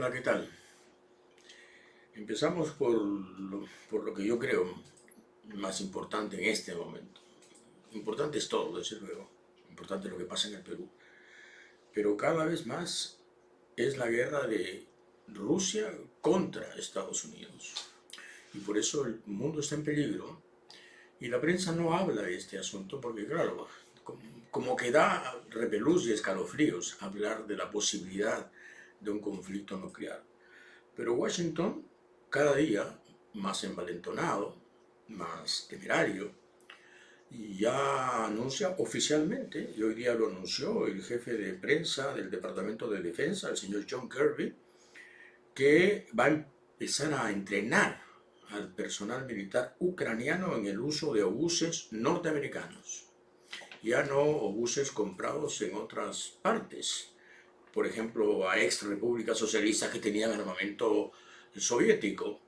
Hola, ¿qué tal? Empezamos por lo que yo creo más importante en este momento. Importante es todo, desde luego. Importante lo que pasa en el Perú. Pero cada vez más es la guerra de Rusia contra Estados Unidos. Y por eso el mundo está en peligro. Y la prensa no habla de este asunto porque, claro, como que da repelús y escalofríos hablar de la posibilidad de un conflicto nuclear. Pero Washington, cada día más envalentonado, más temerario, y ya anuncia oficialmente, y hoy día lo anunció el jefe de prensa del Departamento de Defensa, el señor John Kirby, que va a empezar a entrenar al personal militar ucraniano en el uso de obuses norteamericanos, ya no obuses comprados en otras partes, por ejemplo, a ex repúblicas socialistas que tenían armamento soviético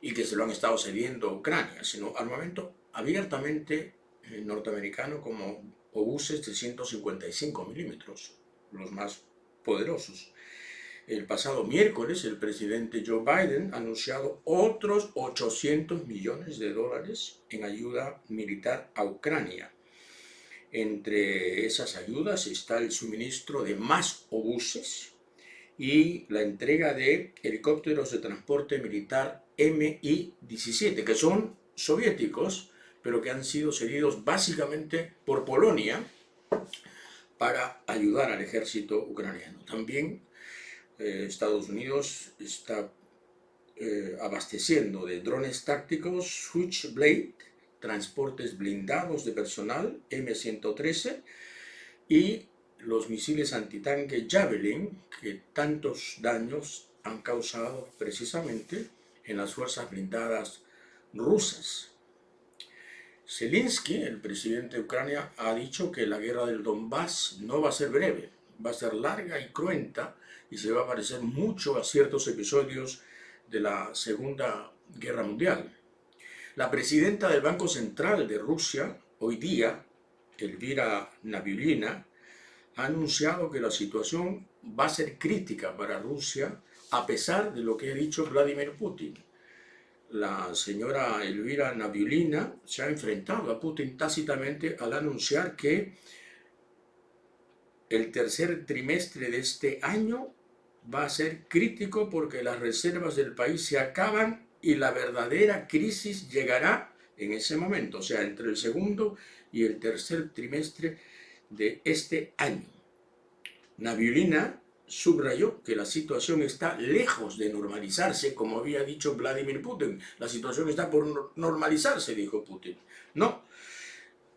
y que se lo han estado cediendo a Ucrania, sino armamento abiertamente norteamericano como obuses de 155 milímetros, los más poderosos. El pasado miércoles el presidente Joe Biden ha anunciado otros 800 millones de dólares en ayuda militar a Ucrania. Entre esas ayudas está el suministro de más obuses y la entrega de helicópteros de transporte militar Mi-17, que son soviéticos, pero que han sido cedidos básicamente por Polonia para ayudar al ejército ucraniano. También Estados Unidos está abasteciendo de drones tácticos Switchblade, transportes blindados de personal M113 y los misiles antitanque Javelin, que tantos daños han causado precisamente en las fuerzas blindadas rusas. Zelensky, el presidente de Ucrania, ha dicho que la guerra del Donbass no va a ser breve, va a ser larga y cruenta y se va a parecer mucho a ciertos episodios de la Segunda Guerra Mundial. La presidenta del Banco Central de Rusia, hoy día, Elvira Nabiullina, ha anunciado que la situación va a ser crítica para Rusia a pesar de lo que ha dicho Vladimir Putin. La señora Elvira Nabiullina se ha enfrentado a Putin tácitamente al anunciar que el tercer trimestre de este año va a ser crítico porque las reservas del país se acaban y la verdadera crisis llegará en ese momento, o sea, entre el segundo y el tercer trimestre de este año. Nabiullina subrayó que la situación está lejos de normalizarse, como había dicho Vladimir Putin. La situación está por normalizarse, dijo Putin. No,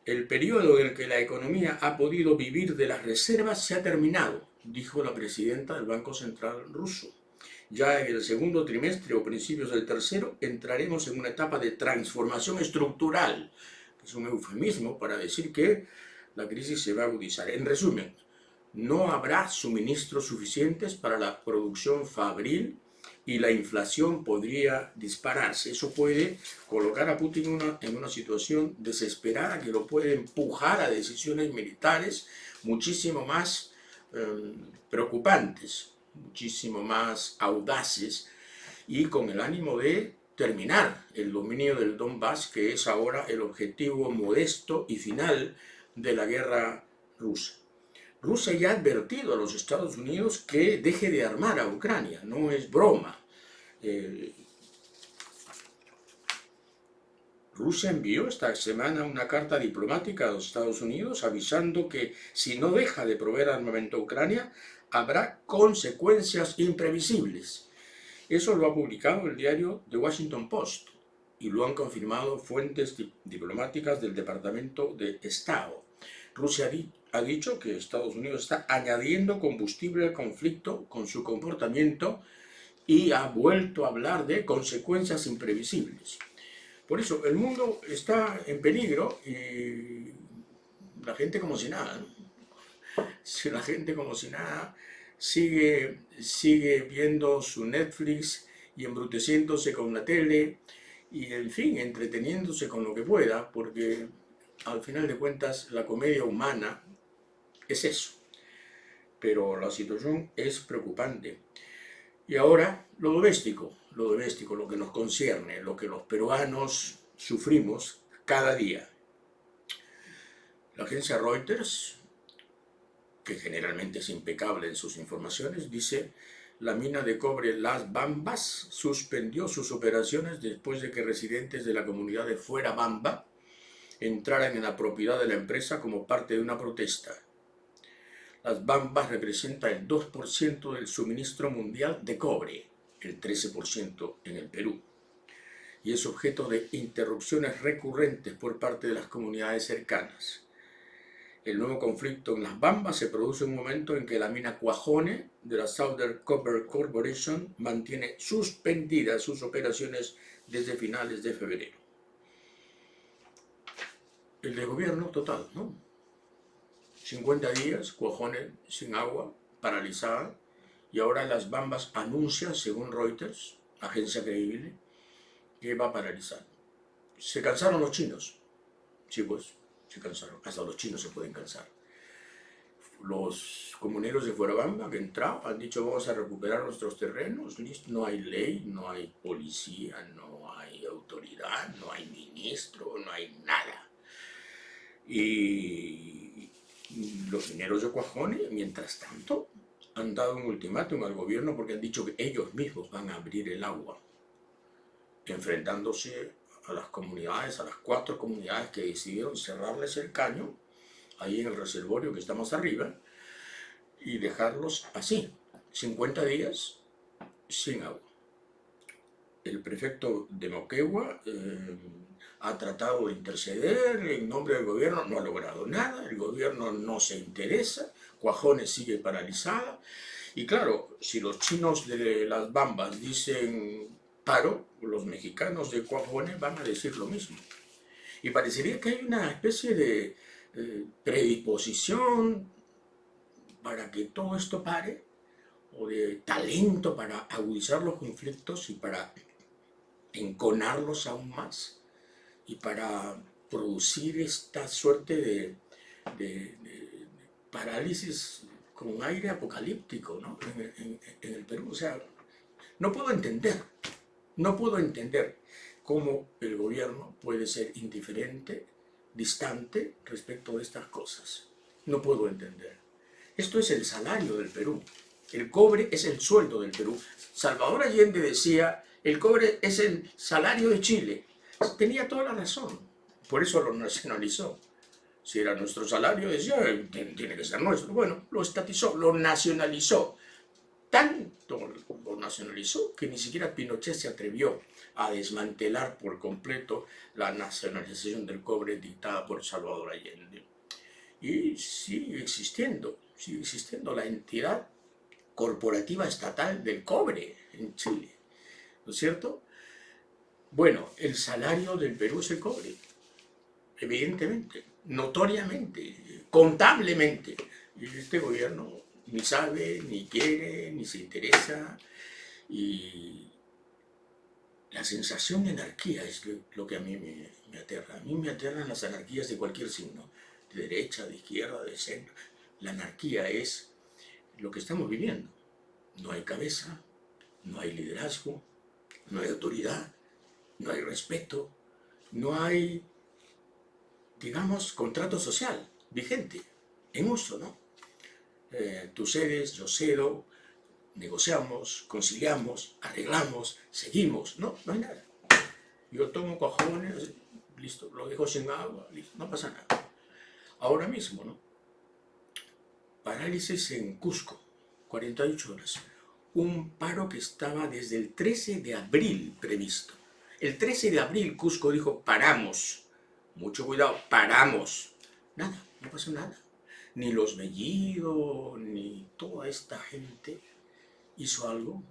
el periodo en el que la economía ha podido vivir de las reservas se ha terminado, dijo la presidenta del Banco Central ruso. Ya en el segundo trimestre o principios del tercero entraremos en una etapa de transformación estructural, que es un eufemismo para decir que la crisis se va a agudizar. En resumen, no habrá suministros suficientes para la producción fabril y la inflación podría dispararse. Eso puede colocar a Putin en una situación desesperada que lo puede empujar a decisiones militares muchísimo más preocupantes, muchísimo más audaces y con el ánimo de terminar el dominio del Donbass, que es ahora el objetivo modesto y final de la guerra rusa. Rusia ya ha advertido a los Estados Unidos que deje de armar a Ucrania, no es broma. Rusia envió esta semana una carta diplomática a los Estados Unidos avisando que si no deja de proveer armamento a Ucrania, habrá consecuencias imprevisibles. Eso lo ha publicado el diario The Washington Post y lo han confirmado fuentes diplomáticas del Departamento de Estado. Rusia ha dicho que Estados Unidos está añadiendo combustible al conflicto con su comportamiento y ha vuelto a hablar de consecuencias imprevisibles. Por eso el mundo está en peligro y la gente como si nada, ¿no? Si la gente como si nada sigue viendo su Netflix y embruteciéndose con la tele y en fin, entreteniéndose con lo que pueda, porque al final de cuentas la comedia humana es eso. Pero la situación es preocupante. Y ahora lo doméstico, lo que nos concierne, lo que los peruanos sufrimos cada día. La agencia Reuters, que generalmente es impecable en sus informaciones, dice: la mina de cobre Las Bambas suspendió sus operaciones después de que residentes de la comunidad de Fuerabamba entraran en la propiedad de la empresa como parte de una protesta. Las Bambas representan el 2% del suministro mundial de cobre, el 13% en el Perú, y es objeto de interrupciones recurrentes por parte de las comunidades cercanas. El nuevo conflicto en Las Bambas se produce en un momento en que la mina Cuajone de la Southern Copper Corporation mantiene suspendidas sus operaciones desde finales de febrero. El desgobierno total, ¿no? 50 días, Cuajone sin agua, paralizada, y ahora Las Bambas anuncia, según Reuters, agencia creíble, que va a paralizar. Se cansaron los chinos. Sí, pues, se cansaron. Hasta los chinos se pueden cansar. Los comuneros de Fuerabamba que entraron han dicho: vamos a recuperar nuestros terrenos, listo. No hay ley, no hay policía, no hay autoridad, no hay ministro, no hay nada. Y los mineros de Cuajone, mientras tanto, han dado un ultimátum al gobierno porque han dicho que ellos mismos van a abrir el agua, enfrentándose a las comunidades, a las 4 comunidades que decidieron cerrarles el caño ahí en el reservorio que está más arriba y dejarlos así, 50 días sin agua. El prefecto de Moquegua ha tratado de interceder en nombre del gobierno, no ha logrado nada, el gobierno no se interesa, Cuajone sigue paralizada. Y claro, si los chinos de Las Bambas dicen paro, los mexicanos de Cuajone van a decir lo mismo. Y parecería que hay una especie de predisposición para que todo esto pare, o de talento para agudizar los conflictos y para enconarlos aún más, y para producir esta suerte de parálisis con aire apocalíptico, ¿no? en el Perú. O sea, no puedo entender cómo el gobierno puede ser indiferente, distante respecto de estas cosas. No puedo entender. Esto es el salario del Perú. El cobre es el sueldo del Perú. Salvador Allende decía: el cobre es el salario de Chile. Tenía toda la razón. Por eso lo nacionalizó. Si era nuestro salario, decía, tiene que ser nuestro. Bueno, lo estatizó, lo nacionalizó. Tanto lo nacionalizó que ni siquiera Pinochet se atrevió a desmantelar por completo la nacionalización del cobre dictada por Salvador Allende. Y sigue existiendo la entidad corporativa estatal del cobre en Chile, ¿no es cierto? Bueno, el salario del Perú es el cobre, evidentemente, notoriamente, contablemente. Y este gobierno ni sabe, ni quiere, ni se interesa. Y la sensación de anarquía es lo que a mí me aterra. A mí me aterran las anarquías de cualquier signo, de derecha, de izquierda, de centro. La anarquía es lo que estamos viviendo. No hay cabeza, no hay liderazgo, no hay autoridad, no hay respeto, no hay, digamos, contrato social vigente, en uso, ¿no? Tú cedes, yo cedo, negociamos, conciliamos, arreglamos, seguimos, no hay nada. Yo tomo cojones, listo, lo dejo sin agua, listo, no pasa nada. Ahora mismo, ¿no? Parálisis en Cusco, 48 horas. Un paro que estaba desde el 13 de abril previsto. El 13 de abril Cusco dijo: paramos. Mucho cuidado, paramos. Nada, no pasó nada. Ni los Bellido, ni toda esta gente hizo algo.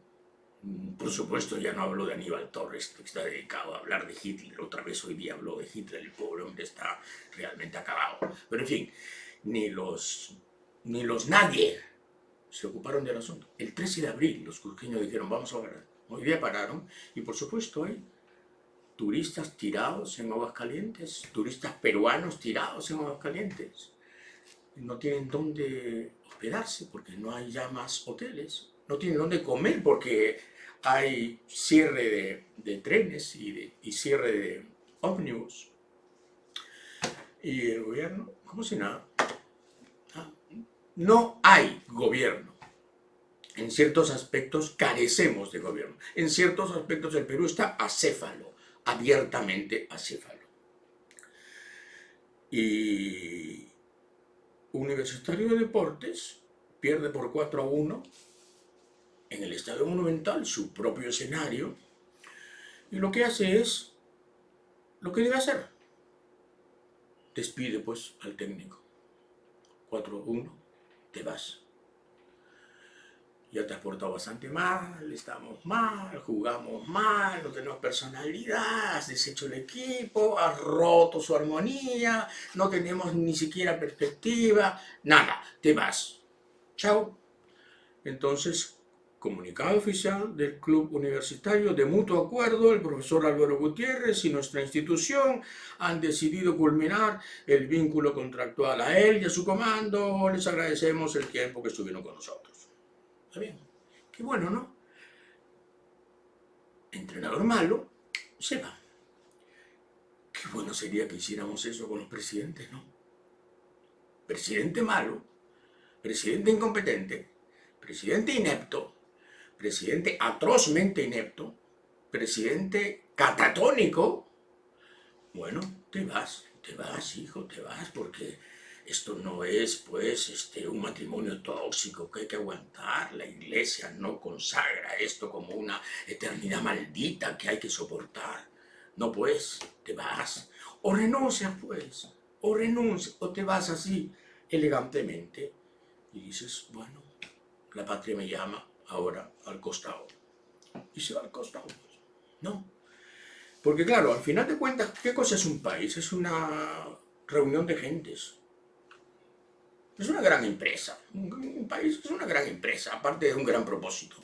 Por supuesto, ya no hablo de Aníbal Torres, que está dedicado a hablar de Hitler. Otra vez hoy día habló de Hitler, el pobre hombre está realmente acabado. Pero en fin, ni los nadie se ocuparon del asunto. El 13 de abril los cusqueños dijeron: vamos a parar. Hoy día pararon, y por supuesto hay turistas tirados en Aguascalientes, turistas peruanos tirados en Aguascalientes. No tienen dónde hospedarse porque no hay ya más hoteles, no tienen dónde comer porque hay cierre de trenes y cierre de ómnibus. Y el gobierno, como si nada. No hay gobierno. En ciertos aspectos carecemos de gobierno. En ciertos aspectos el Perú está acéfalo, abiertamente acéfalo. Y Universitario de Deportes pierde por 4-1 en el Estadio Monumental, su propio escenario, y lo que hace es lo que debe hacer. Despide pues al técnico. 4-1, te vas. Ya te has portado bastante mal, estamos mal, jugamos mal, no tenemos personalidad, has deshecho el equipo, has roto su armonía, no tenemos ni siquiera perspectiva, nada, te vas. Chao. Entonces, comunicado oficial del Club Universitario, de mutuo acuerdo, el profesor Álvaro Gutiérrez y nuestra institución han decidido culminar el vínculo contractual a él y a su comando. Les agradecemos el tiempo que estuvieron con nosotros. Está bien. Qué bueno, ¿no? Entrenador malo, se va. Qué bueno sería que hiciéramos eso con los presidentes, ¿no? Presidente malo, presidente incompetente, presidente inepto, presidente atrozmente inepto, presidente catatónico. Bueno, te vas, hijo, te vas, porque esto no es, pues, un matrimonio tóxico que hay que aguantar. La iglesia no consagra esto como una eternidad maldita que hay que soportar. No, pues, te vas. O renuncias, pues, o renuncias, o te vas así, elegantemente. Y dices, bueno, la patria me llama ahora al costado. Y se va al costado, pues, ¿no? Porque claro, al final de cuentas, ¿qué cosa es un país? Es una reunión de gentes. Es una gran empresa. Un país es una gran empresa, aparte de un gran propósito.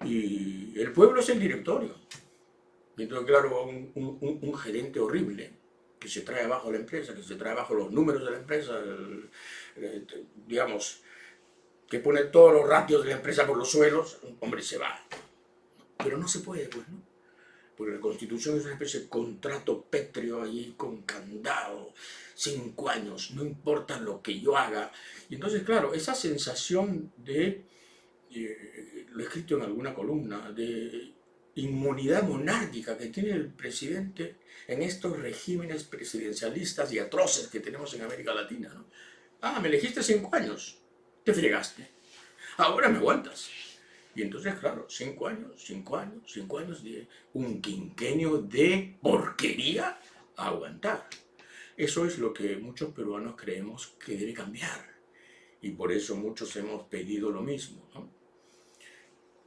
Y el pueblo es el directorio. Y entonces, claro, un gerente horrible que se trae abajo la empresa, que se trae abajo los números de la empresa, digamos, que pone todos los ratios de la empresa por los suelos, hombre, se va. Pero no se puede, pues, ¿no? Porque la Constitución es una especie de contrato pétreo ahí con candado, 5 años, no importa lo que yo haga. Y entonces, claro, esa sensación de, lo he escrito en alguna columna, de inmunidad monárquica que tiene el presidente en estos regímenes presidencialistas y atroces que tenemos en América Latina, ¿no? Ah, me elegiste 5 años, te fregaste, ahora me aguantas. Y entonces, claro, 5 años de un quinquenio de porquería a aguantar. Eso es lo que muchos peruanos creemos que debe cambiar. Y por eso muchos hemos pedido lo mismo, ¿no?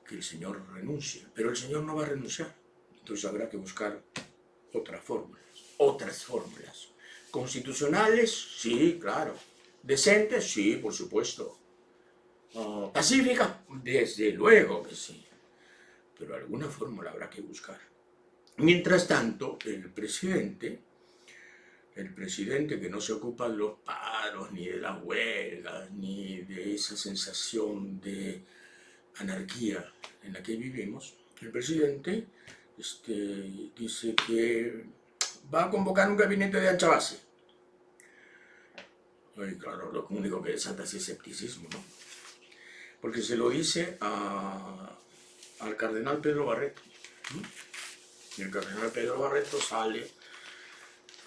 Que el señor renuncie. Pero el señor no va a renunciar. Entonces habrá que buscar otras fórmulas. Constitucionales, sí, claro. Decentes, sí, por supuesto. Pacífica, desde luego que sí. Pero alguna fórmula habrá que buscar. Mientras tanto, el presidente que no se ocupa de los paros, ni de las huelgas, ni de esa sensación de anarquía en la que vivimos, el presidente dice que va a convocar un gabinete de ancha base. Y claro, lo único que desata es escepticismo, ¿no? Porque se lo dice al cardenal Pedro Barreto. Y el cardenal Pedro Barreto sale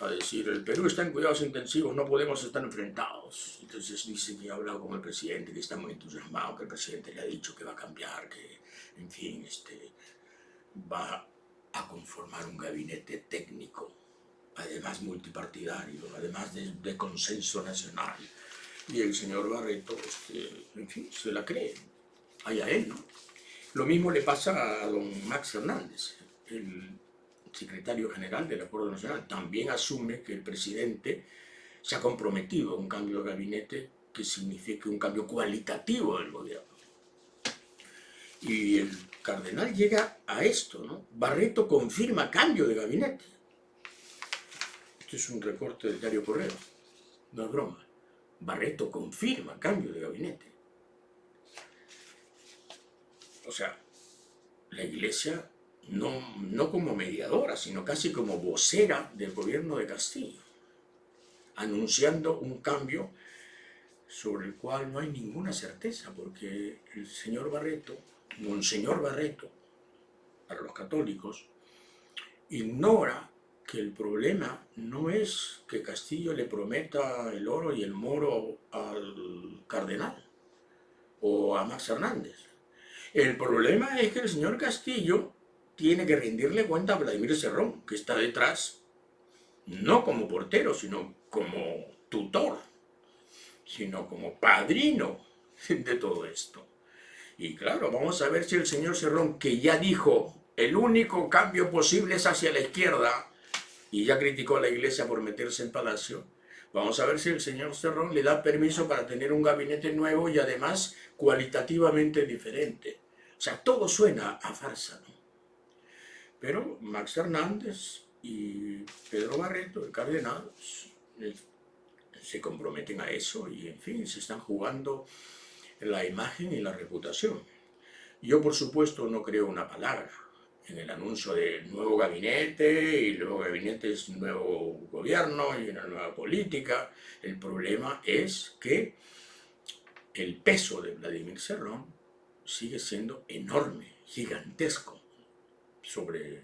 a decir, el Perú está en cuidados intensivos, no podemos estar enfrentados. Entonces dice que ha hablado con el presidente, que está muy entusiasmado, que el presidente le ha dicho que va a cambiar, que, en fin, va a conformar un gabinete técnico, además multipartidario, además de consenso nacional. Y el señor Barreto, en fin, se la cree. Allá él, ¿no? Lo mismo le pasa a don Max Hernández, el secretario general del Acuerdo Nacional. También asume que el presidente se ha comprometido a un cambio de gabinete que signifique un cambio cualitativo del gobierno. Y el cardenal llega a esto, ¿no? Barreto confirma cambio de gabinete. Esto es un recorte del diario Correo, no es broma. Barreto confirma cambio de gabinete. O sea, la Iglesia no como mediadora, sino casi como vocera del gobierno de Castillo, anunciando un cambio sobre el cual no hay ninguna certeza, porque el señor Barreto, Monseñor Barreto, para los católicos, ignora que el problema no es que Castillo le prometa el oro y el moro al cardenal o a Max Hernández. El problema es que el señor Castillo tiene que rendirle cuenta a Vladimir Cerrón, que está detrás, no como portero, sino como tutor, sino como padrino de todo esto. Y claro, vamos a ver si el señor Cerrón, que ya dijo el único cambio posible es hacia la izquierda, y ya criticó a la Iglesia por meterse en Palacio, vamos a ver si el señor Cerrón le da permiso para tener un gabinete nuevo y además cualitativamente diferente. O sea, todo suena a farsa, ¿no? Pero Max Hernández y Pedro Barreto, el cardenal, se comprometen a eso y, en fin, se están jugando la imagen y la reputación. Yo, por supuesto, no creo una palabra en el anuncio de nuevo gabinete, y luego gabinete es nuevo gobierno y una nueva política. El problema es que el peso de Vladimir Cerrón sigue siendo enorme, gigantesco, sobre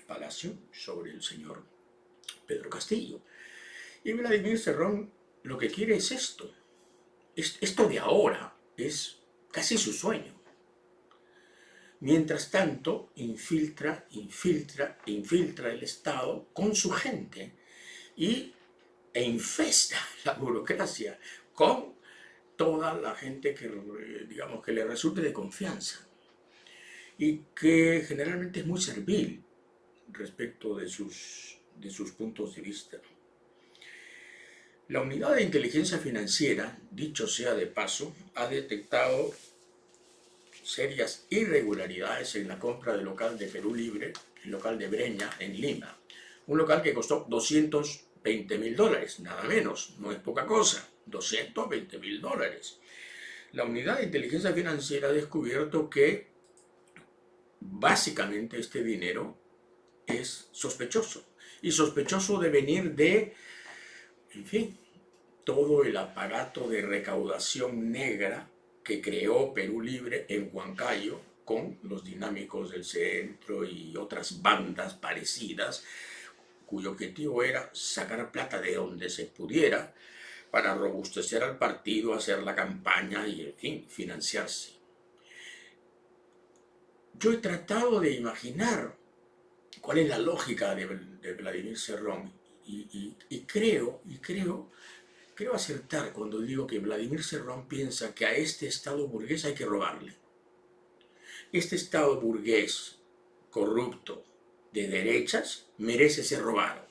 Palacio, sobre el señor Pedro Castillo. Y Vladimir Cerrón lo que quiere es esto. Esto de ahora es casi su sueño. Mientras tanto, infiltra el Estado con su gente e infesta la burocracia con toda la gente que, digamos, que le resulte de confianza y que generalmente es muy servil respecto de sus puntos de vista. La unidad de inteligencia financiera, dicho sea de paso, ha detectado serias irregularidades en la compra del local de Perú Libre, el local de Breña, en Lima. Un local que costó $220.000, nada menos, no es poca cosa, $220.000. La unidad de inteligencia financiera ha descubierto que básicamente este dinero es sospechoso, y sospechoso de venir de, en fin, todo el aparato de recaudación negra que creó Perú Libre en Huancayo con los dinámicos del centro y otras bandas parecidas, cuyo objetivo era sacar plata de donde se pudiera para robustecer al partido, hacer la campaña y, en fin, financiarse. Yo he tratado de imaginar cuál es la lógica de Vladimir Cerrón y creo acertar cuando digo que Vladimir Cerrón piensa que a este Estado burgués hay que robarle. Este Estado burgués corrupto de derechas merece ser robado.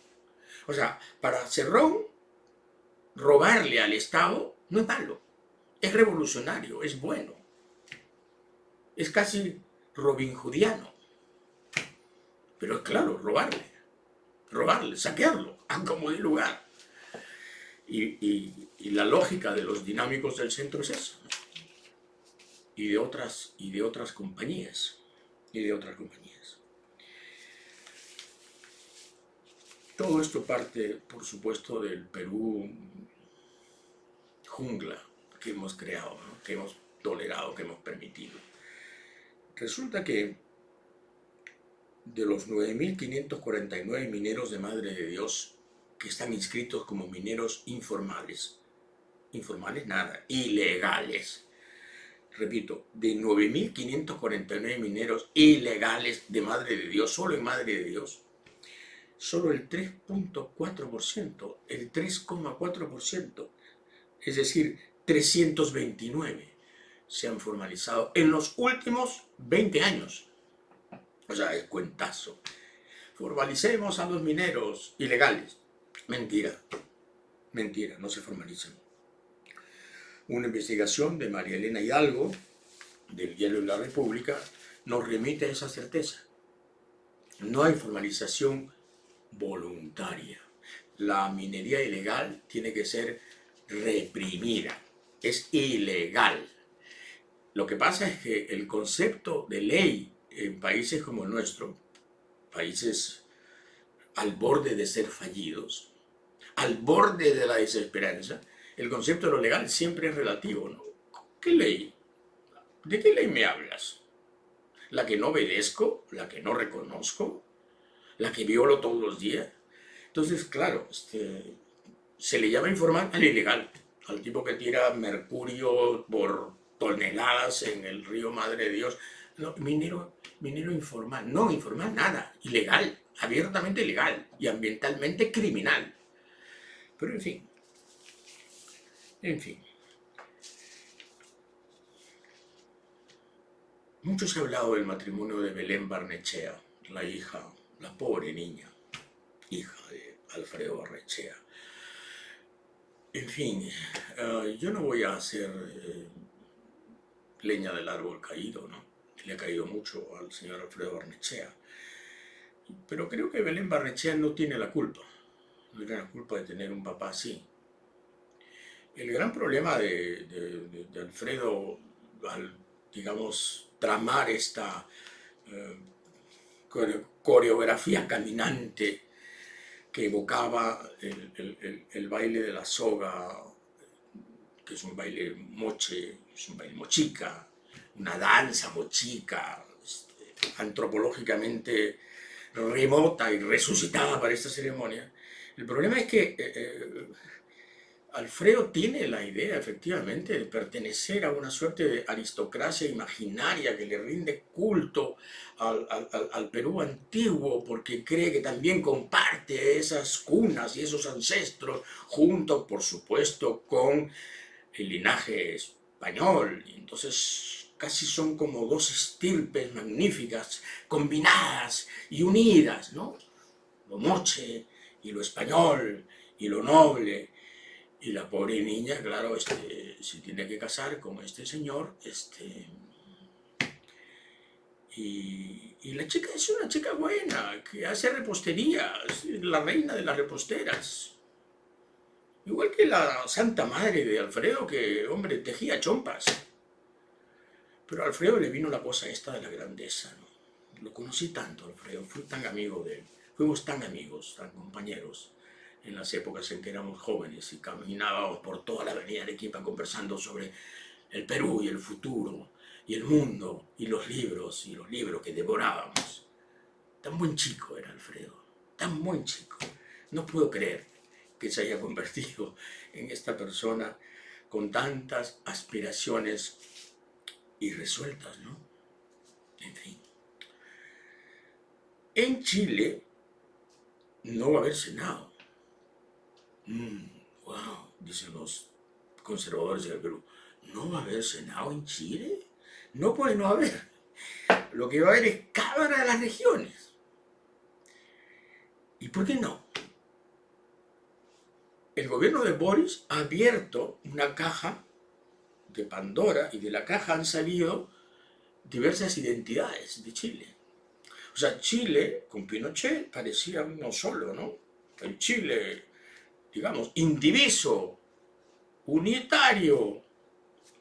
O sea, para Cerrón, robarle al Estado no es malo, es revolucionario, es bueno, es casi robinhoodiano. Pero es claro, robarle, saquearlo, a como de lugar. Y la lógica de los dinámicos del centro es eso, ¿no? y de otras compañías. Todo esto parte, por supuesto, del Perú jungla que hemos creado, ¿no? Que hemos tolerado, que hemos permitido. Resulta que de los 9.549 mineros de Madre de Dios que están inscritos como mineros informales nada, ilegales. Repito, de 9.549 mineros ilegales de Madre de Dios, solo en Madre de Dios, solo el 3.4%, el 3,4%, es decir, 329 se han formalizado en los últimos 20 años. O sea, es cuentazo. Formalicemos a los mineros ilegales. Mentira, no se formalizan. Una investigación de María Elena Hidalgo, del Diario de la República, nos remite a esa certeza. No hay formalización voluntaria. La minería ilegal tiene que ser reprimida. Es ilegal. Lo que pasa es que el concepto de ley en países como el nuestro, países al borde de ser fallidos, al borde de la desesperanza, el concepto de lo legal siempre es relativo, ¿no? ¿Qué ley? ¿De qué ley me hablas? ¿La que no obedezco? ¿La que no reconozco? ¿La que violo todos los días? Entonces, claro, se le llama informal al ilegal, al tipo que tira mercurio por toneladas en el río Madre de Dios. No, minero informal, no informal nada, ilegal, abiertamente ilegal y ambientalmente criminal. Pero en fin, mucho se ha hablado del matrimonio de Belén Barnechea, la hija, la pobre niña, hija de Alfredo Barnechea. En fin, yo no voy a hacer leña del árbol caído, ¿no? Le ha caído mucho al señor Alfredo Barnechea. Pero creo que Belén Barnechea no tiene la culpa. No tiene la culpa de tener un papá así. El gran problema de Alfredo, al, digamos, tramar esta coreografía caminante que evocaba el baile de la soga, que es un baile moche, es un baile mochica, una danza mochica, antropológicamente remota y resucitada para esta ceremonia. El problema es que Alfredo tiene la idea, efectivamente, de pertenecer a una suerte de aristocracia imaginaria que le rinde culto al Perú antiguo porque cree que también comparte esas cunas y esos ancestros, junto, por supuesto, con el linaje español. Y entonces casi son como dos estirpes magníficas, combinadas y unidas, ¿no? Lo moche y lo español y lo noble. Y la pobre niña, claro, se tiene que casar con este señor, y la chica es una chica buena, que hace repostería, es la reina de las reposteras. Igual que la santa madre de Alfredo, que, hombre, tejía chompas. Pero a Alfredo le vino la cosa esta de la grandeza, ¿no? Lo conocí tanto, Alfredo, fui tan amigo de él, fuimos tan amigos, tan compañeros, en las épocas en que éramos jóvenes y caminábamos por toda la avenida Arequipa conversando sobre el Perú y el futuro y el mundo y los libros que devorábamos. Tan buen chico era Alfredo, tan buen chico. No puedo creer que se haya convertido en esta persona con tantas aspiraciones irresueltas, ¿no? En fin. En Chile no va a haber Senado. Wow, dicen los conservadores del Perú. ¿No va a haber Senado en Chile? No puede no haber. Lo que va a haber es Cámara de las Regiones. ¿Y por qué no? El gobierno de Boris ha abierto una caja de Pandora y de la caja han salido diversas identidades de Chile. O sea, Chile con Pinochet parecía uno solo, ¿no? El Chile, digamos, indiviso, unitario,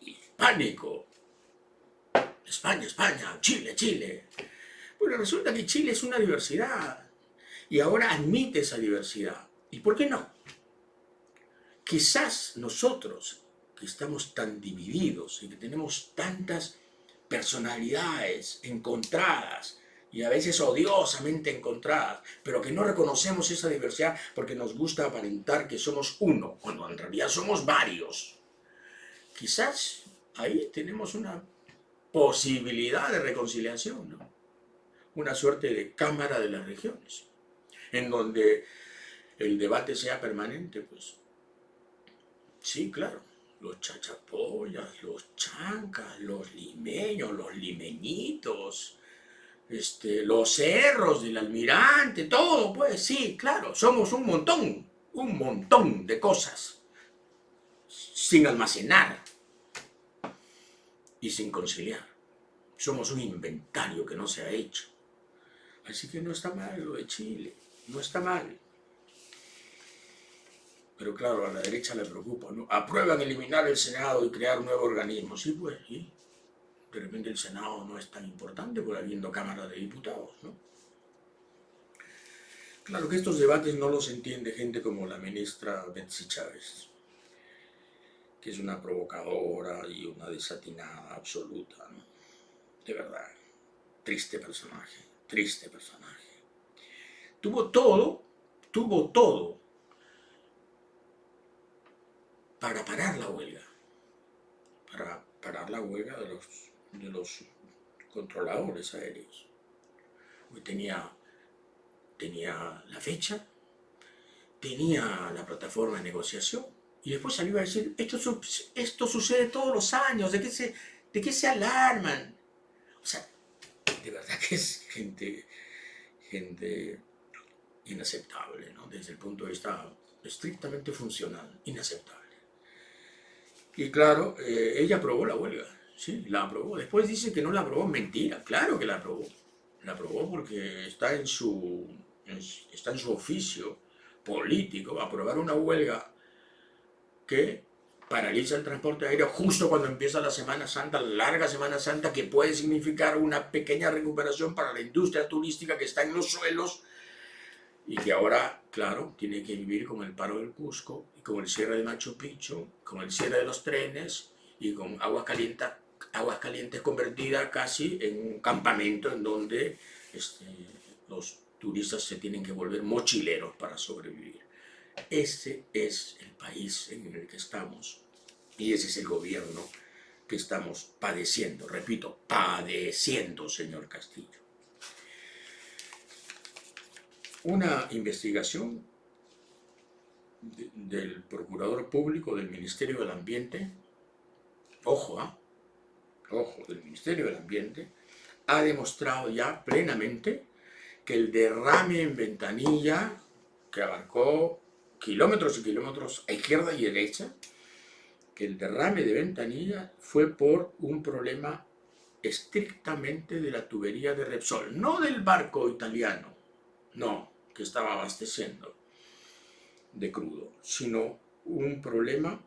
hispánico. España, España, Chile, Chile. Bueno, resulta que Chile es una diversidad y ahora admite esa diversidad. ¿Y por qué no? Quizás nosotros, que estamos tan divididos y que tenemos tantas personalidades encontradas y a veces odiosamente encontradas, pero que no reconocemos esa diversidad porque nos gusta aparentar que somos uno, cuando en realidad somos varios. Quizás ahí tenemos una posibilidad de reconciliación, ¿no? Una suerte de cámara de las regiones, en donde el debate sea permanente, pues. Sí, claro, los chachapoyas, los chancas, los limeños, los limeñitos, los cerros del Almirante, todo, pues sí, claro, somos un montón de cosas, sin almacenar y sin conciliar. Somos un inventario que no se ha hecho. Así que no está mal lo de Chile, no está mal. Pero claro, a la derecha le preocupa, ¿no? Aprueban eliminar el Senado y crear un nuevo organismo. Sí, pues, sí. de repente el Senado no es tan importante por habiendo Cámara de Diputados, ¿no? Claro que estos debates no los entiende gente como la ministra Betsy Chávez, que es una provocadora y una desatinada absoluta, ¿no? De verdad, triste personaje, triste personaje. Tuvo todo para parar la huelga, para parar la huelga de los controladores aéreos. Tenía la fecha, tenía la plataforma de negociación, y después salió a decir, esto sucede todos los años, ¿de qué se alarman? O sea, de verdad que es gente inaceptable, ¿no? Desde el punto de vista estrictamente funcional, inaceptable. Y claro, ella aprobó la huelga, sí, la aprobó. Después dice que no la aprobó, mentira, claro que la aprobó. La aprobó porque está en su oficio político aprobar una huelga que paraliza el transporte aéreo justo cuando empieza la Semana Santa, la larga Semana Santa, que puede significar una pequeña recuperación para la industria turística que está en los suelos y que ahora, claro, tiene que vivir con el paro del Cusco y con el cierre de Machu Picchu, con el cierre de los trenes y con Aguascalientes convertida casi en un campamento en donde los turistas se tienen que volver mochileros para sobrevivir. Ese es el país en el que estamos y ese es el gobierno que estamos padeciendo. Repito, padeciendo, señor Castillo. Una investigación del Procurador Público del Ministerio del Ambiente, ojo, del Ministerio del Ambiente, ha demostrado ya plenamente que el derrame en Ventanilla, que abarcó kilómetros y kilómetros a izquierda y derecha, que el derrame de Ventanilla fue por un problema estrictamente de la tubería de Repsol, no del barco italiano, no, que estaba abasteciendo de crudo, sino un problema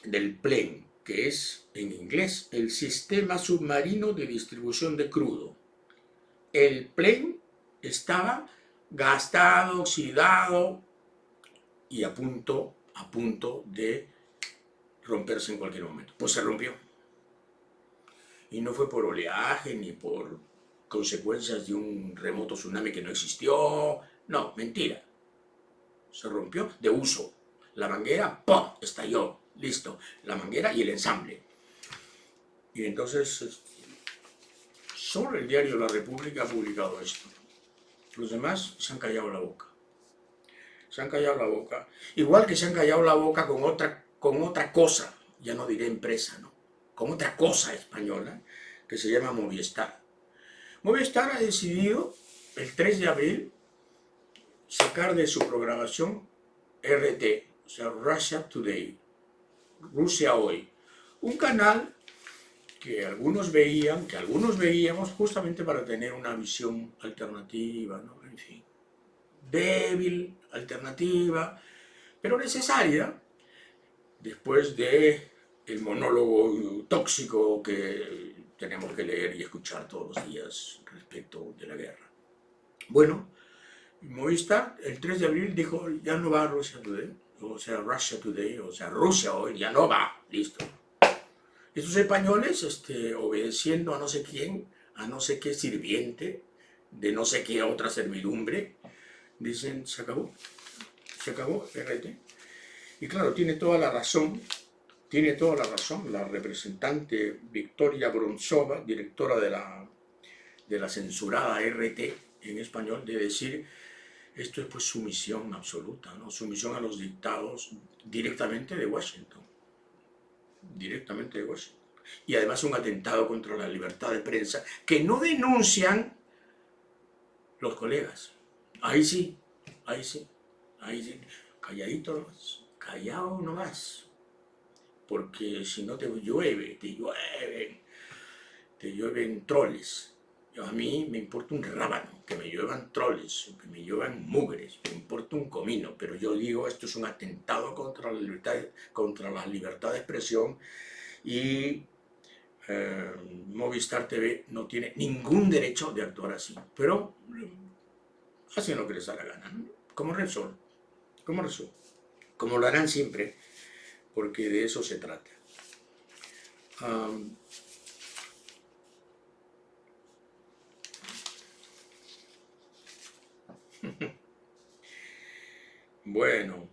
del PLEN, que es en inglés el Sistema Submarino de Distribución de Crudo. El PLEN estaba gastado, oxidado y a punto de romperse en cualquier momento. Pues se rompió. Y no fue por oleaje ni por consecuencias de un remoto tsunami que no existió. No, mentira. Se rompió de uso. La manguera, ¡pum!, estalló. Listo. La manguera y el ensamble. Y entonces, solo el diario La República ha publicado esto. Los demás se han callado la boca. Se han callado la boca. Igual que se han callado la boca con otra cosa, ya no diré empresa, ¿no? Con otra cosa española que se llama Movistar. Movistar ha decidido el 3 de abril sacar de su programación RT, o sea, Russia Today, Rusia Hoy, un canal que algunos veíamos justamente para tener una visión alternativa, ¿no? En fin, débil, alternativa, pero necesaria, después de el monólogo tóxico que tenemos que leer y escuchar todos los días respecto de la guerra. Bueno, Movistar el 3 de abril dijo, ya no va a Russia Today, o sea, Russia Today, o sea, Rusia Hoy, ya no va, listo. Estos españoles, obedeciendo a no sé quién, a no sé qué sirviente, de no sé qué otra servidumbre, dicen, se acabó, RT. Y claro, tiene toda la razón la representante Victoria Bronzova, directora de la censurada RT en español, de decir, esto es pues sumisión absoluta, ¿no? Sumisión a los dictados directamente de Washington. Y además un atentado contra la libertad de prensa que no denuncian los colegas. Ahí sí, calladito nomás, callado nomás. Porque si no te llueven troles. A mí me importa un rábano, que me lluevan troles, que me lluevan mugres, me importa un comino, pero yo digo, esto es un atentado contra la libertad de expresión y Movistar TV no tiene ningún derecho de actuar así, pero hacen lo que les da la gana, ¿no? Como Repsol, como Repsol, como lo harán siempre, porque de eso se trata. Bueno,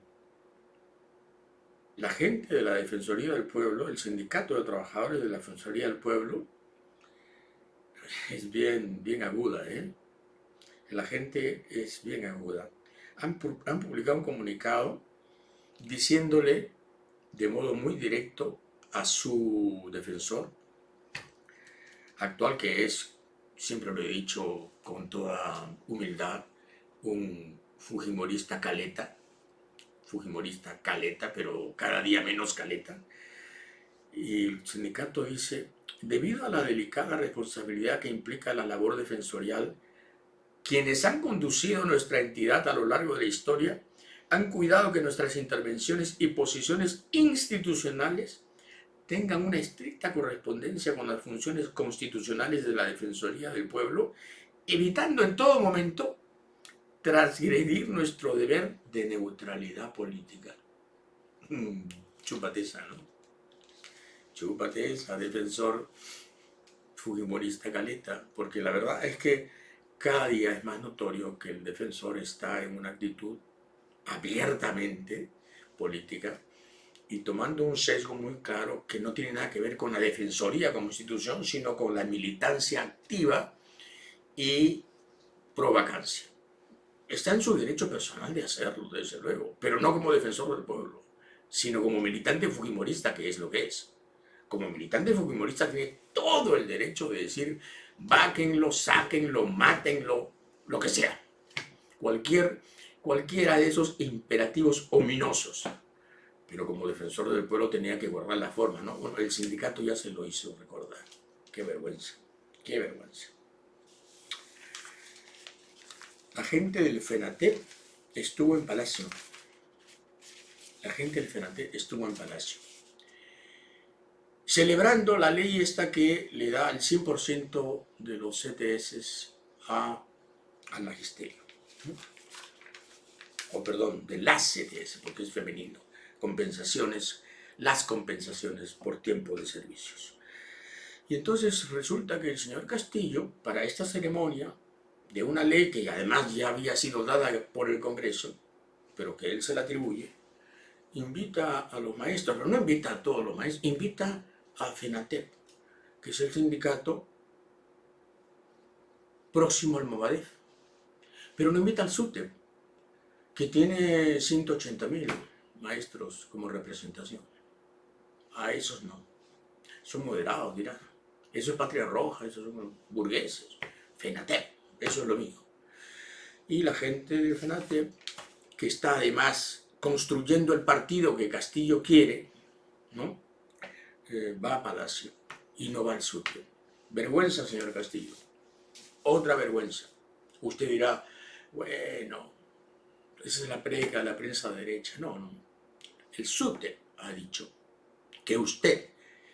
la gente de la Defensoría del Pueblo, el Sindicato de Trabajadores de la Defensoría del Pueblo, es bien aguda, ¿eh? La gente es bien aguda. Han publicado un comunicado diciéndole de modo muy directo a su defensor actual, que es, siempre lo he dicho con toda humildad, un fujimorista caleta, pero cada día menos caleta. Y el sindicato dice: debido a la delicada responsabilidad que implica la labor defensorial, quienes han conducido nuestra entidad a lo largo de la historia han cuidado que nuestras intervenciones y posiciones institucionales tengan una estricta correspondencia con las funciones constitucionales de la Defensoría del Pueblo, evitando en todo momento transgredir nuestro deber de neutralidad política. Chúpate esa, ¿no? Chúpate esa, defensor fujimorista caleta, porque la verdad es que cada día es más notorio que el defensor está en una actitud abiertamente política y tomando un sesgo muy claro que no tiene nada que ver con la defensoría como institución, sino con la militancia activa y pro vacancia. Está en su derecho personal de hacerlo, desde luego, pero no como defensor del pueblo, sino como militante fujimorista, que es lo que es. Como militante fujimorista tiene todo el derecho de decir: váquenlo, sáquenlo, mátenlo, lo que sea. Cualquiera de esos imperativos ominosos. Pero como defensor del pueblo tenía que guardar la forma, ¿no? Bueno, el sindicato ya se lo hizo recordar. Qué vergüenza, qué vergüenza. La gente del FENATEP estuvo en Palacio. La gente del FENATEP estuvo en Palacio, celebrando la ley esta que le da el 100% de los CTS al magisterio. O perdón, de las CTS, porque es femenino. Las compensaciones por tiempo de servicios. Y entonces resulta que el señor Castillo, para esta ceremonia de una ley que además ya había sido dada por el Congreso, pero que él se la atribuye, invita a los maestros, pero no invita a todos los maestros, invita a FENATEP, que es el sindicato próximo al Movadef, pero no invita al SUTEP, que tiene 180.000 maestros como representación. A esos no. Son moderados, dirán. Eso es Patria Roja, esos son burgueses. FENATEP, eso es lo mismo. Y la gente de FENATEP, que está además construyendo el partido que Castillo quiere, ¿no? Va a Palacio y no va al SUTEP. Vergüenza, señor Castillo. Otra vergüenza. Usted dirá: bueno, esa es la predica de la prensa derecha. No. El SUTEP ha dicho que usted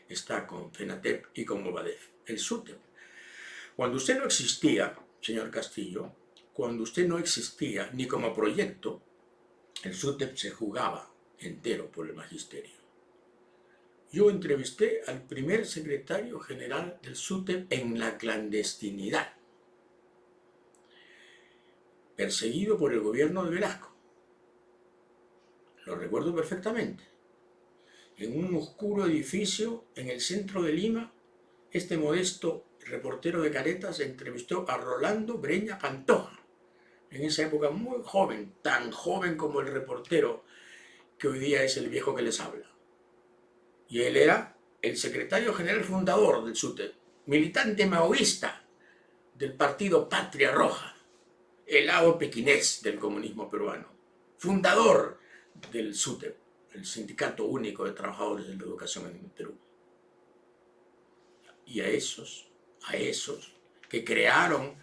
está con FENATEP y con Movadef. El SUTEP. Cuando usted no existía, señor Castillo, cuando usted no existía ni como proyecto, el SUTEP se jugaba entero por el magisterio. Yo entrevisté al primer secretario general del SUTEP en la clandestinidad, perseguido por el gobierno de Velasco. Lo recuerdo perfectamente. En un oscuro edificio en el centro de Lima, este modesto reportero de caretas entrevistó a Rolando Breña Pantoja, en esa época muy joven, tan joven como el reportero que hoy día es el viejo que les habla. Y él era el secretario general fundador del SUTEP, militante maoísta del partido Patria Roja, el lado pequinés del comunismo peruano, fundador del SUTEP, el Sindicato Único de Trabajadores de la Educación en Perú. Y a esos que crearon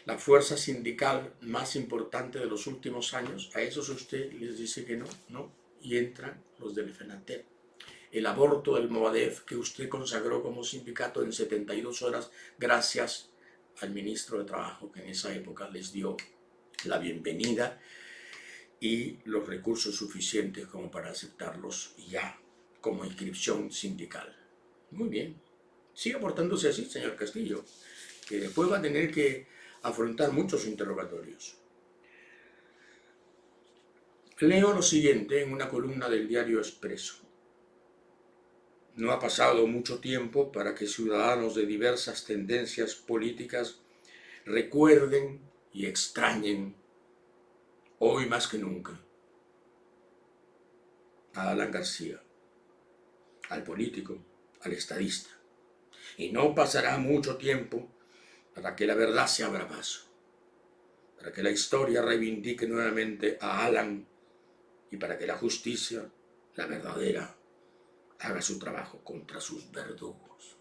la fuerza sindical más importante de los últimos años, a esos usted les dice que no, y entran los del FENATEP. el aborto del Movadef que usted consagró como sindicato en 72 horas gracias al ministro de Trabajo que en esa época les dio la bienvenida y los recursos suficientes como para aceptarlos ya como inscripción sindical. Muy bien. Siga portándose así, señor Castillo, que después va a tener que afrontar muchos interrogatorios. Leo lo siguiente en una columna del diario Expreso. No ha pasado mucho tiempo para que ciudadanos de diversas tendencias políticas recuerden y extrañen, hoy más que nunca, a Alan García, al político, al estadista. Y no pasará mucho tiempo para que la verdad se abra paso, para que la historia reivindique nuevamente a Alan y para que la justicia, la verdadera, haga su trabajo contra sus verdugos.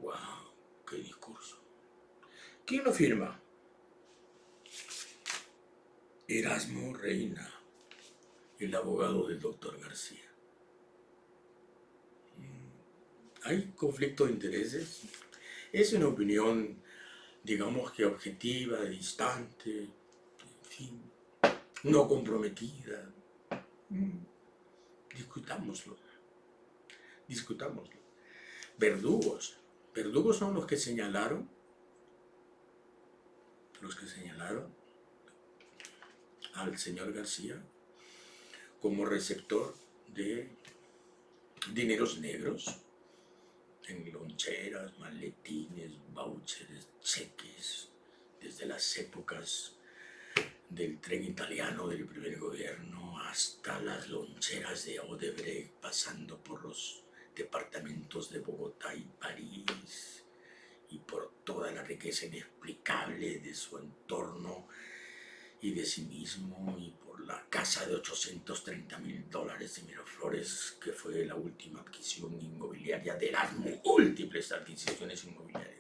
¡Wow! ¡Qué discurso! ¿Quién lo firma? Erasmo Reina, el abogado del doctor García. ¿Hay conflicto de intereses? Es una opinión, digamos que objetiva, distante, en fin, no comprometida. Discutámoslo. Verdugos. Verdugos son los que señalaron al señor García como receptor de dineros negros en loncheras, maletines, vouchers, cheques, desde las épocas del tren italiano del primer gobierno hasta las loncheras de Odebrecht, pasando por los departamentos de Bogotá y París, y por toda la riqueza inexplicable de su entorno y de sí mismo, y por la casa de $830.000 de Miraflores, que fue la última adquisición inmobiliaria de las múltiples adquisiciones inmobiliarias.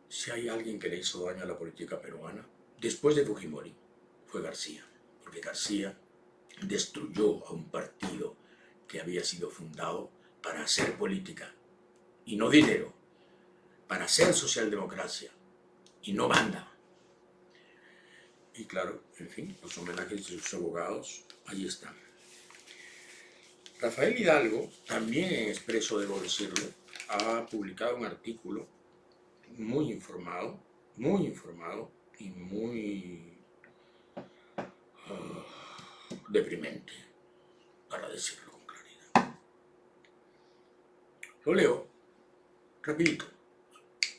Si hay alguien que le hizo daño a la política peruana, después de Fujimori, fue García, porque García destruyó a un partido que había sido fundado para hacer política, y no dinero, para hacer socialdemocracia, y no banda. Y claro, en fin, los homenajes de sus abogados, ahí están. Rafael Hidalgo, también en Expreso, debo decirlo, ha publicado un artículo muy informado y muy deprimente, para decirlo con claridad. Lo leo rapidito,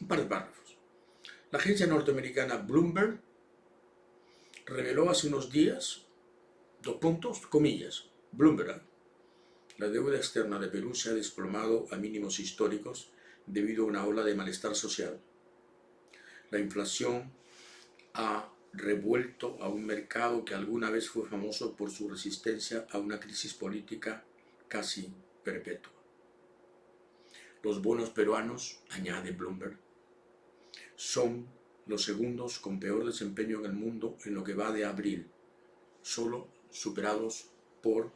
un par de párrafos. La agencia norteamericana Bloomberg reveló hace unos días, comillas, Bloomberg, la deuda externa de Perú se ha desplomado a mínimos históricos debido a una ola de malestar social. La inflación ha revuelto a un mercado que alguna vez fue famoso por su resistencia a una crisis política casi perpetua. Los bonos peruanos, añade Bloomberg, son los segundos con peor desempeño en el mundo en lo que va de abril, solo superados por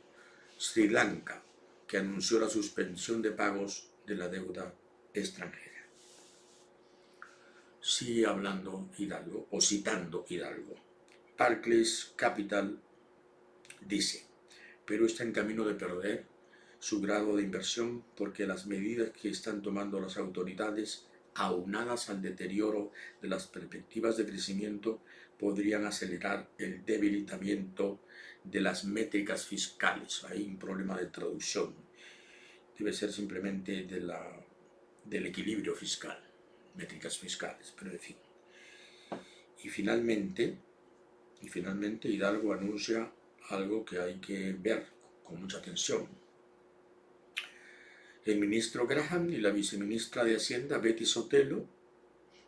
Sri Lanka, que anunció la suspensión de pagos de la deuda extranjera. Sigue hablando Hidalgo, o citando Hidalgo. Barclays Capital dice: Perú está en camino de perder su grado de inversión porque las medidas que están tomando las autoridades, aunadas al deterioro de las perspectivas de crecimiento, podrían acelerar el debilitamiento de las métricas fiscales. Hay un problema de traducción. Debe ser simplemente del equilibrio fiscal, métricas fiscales, pero en fin. Y finalmente Hidalgo anuncia algo que hay que ver con mucha atención. El ministro Graham y la viceministra de Hacienda, Betty Sotelo,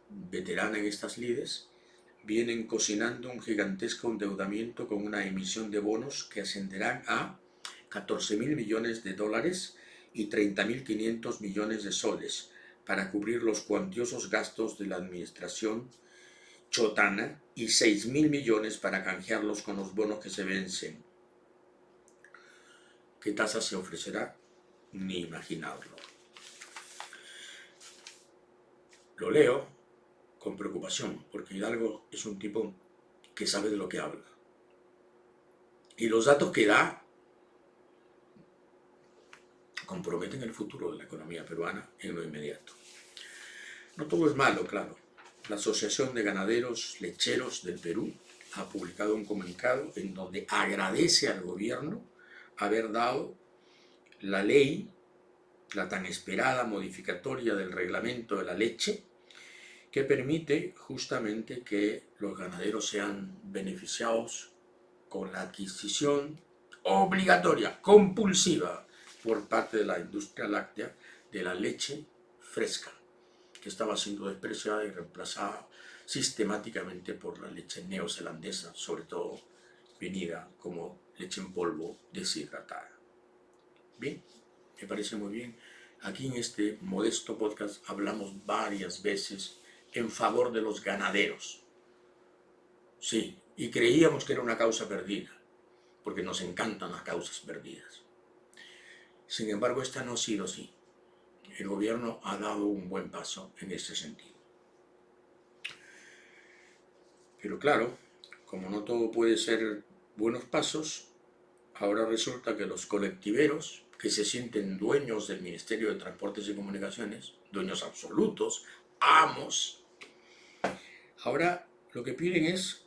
veterana en estas lides, vienen cocinando un gigantesco endeudamiento con una emisión de bonos que ascenderán a $14.000 millones y 30.500 millones de soles para cubrir los cuantiosos gastos de la administración chotana y 6.000 millones para canjearlos con los bonos que se vencen. qué tasa se ofrecerá, ni imaginarlo. Lo leo con preocupación, porque Hidalgo es un tipo que sabe de lo que habla. Y los datos que da comprometen el futuro de la economía peruana en lo inmediato. No todo es malo, claro. La Asociación de Ganaderos Lecheros del Perú ha publicado un comunicado en donde agradece al gobierno haber dado la ley, la tan esperada modificatoria del reglamento de la leche, que permite justamente que los ganaderos sean beneficiados con la adquisición obligatoria, compulsiva, por parte de la industria láctea de la leche fresca, que estaba siendo despreciada y reemplazada sistemáticamente por la leche neozelandesa, sobre todo venida como leche en polvo deshidratada. Bien, me parece muy bien. Aquí en este modesto podcast hablamos varias veces en favor de los ganaderos. Sí, y creíamos que era una causa perdida, porque nos encantan las causas perdidas. Sin embargo, esta no ha sido así. El gobierno ha dado un buen paso en este sentido. Pero claro, como no todo puede ser buenos pasos, ahora resulta que los colectiveros, que se sienten dueños del Ministerio de Transportes y Comunicaciones, dueños absolutos, amos, ahora lo que piden es